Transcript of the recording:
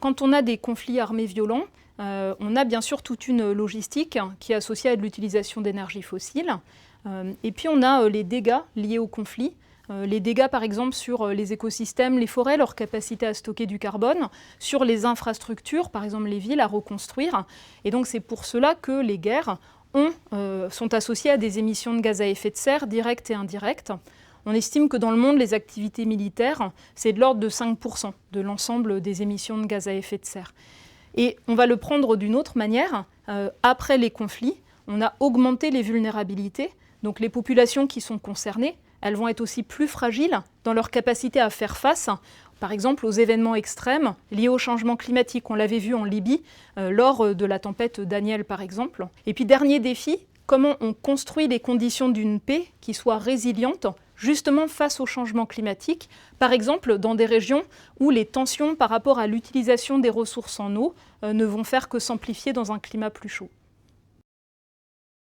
quand on a des conflits armés violents, on a bien sûr toute une logistique qui est associée à l'utilisation d'énergie fossile. Et puis on a les dégâts liés au conflit. Les dégâts par exemple sur les écosystèmes, les forêts, leur capacité à stocker du carbone, sur les infrastructures, par exemple les villes à reconstruire. Et donc c'est pour cela que les guerres sont associées à des émissions de gaz à effet de serre directes et indirectes. On estime que dans le monde, les activités militaires, c'est de l'ordre de 5% de l'ensemble des émissions de gaz à effet de serre. Et on va le prendre d'une autre manière. Après les conflits, on a augmenté les vulnérabilités. Donc les populations qui sont concernées, elles vont être aussi plus fragiles dans leur capacité à faire face, par exemple, aux événements extrêmes liés au changement climatique. On l'avait vu en Libye, lors de la tempête Daniel, par exemple. Et puis, dernier défi, comment on construit les conditions d'une paix qui soit résiliente, justement face au changement climatique, par exemple dans des régions où les tensions par rapport à l'utilisation des ressources en eau ne vont faire que s'amplifier dans un climat plus chaud.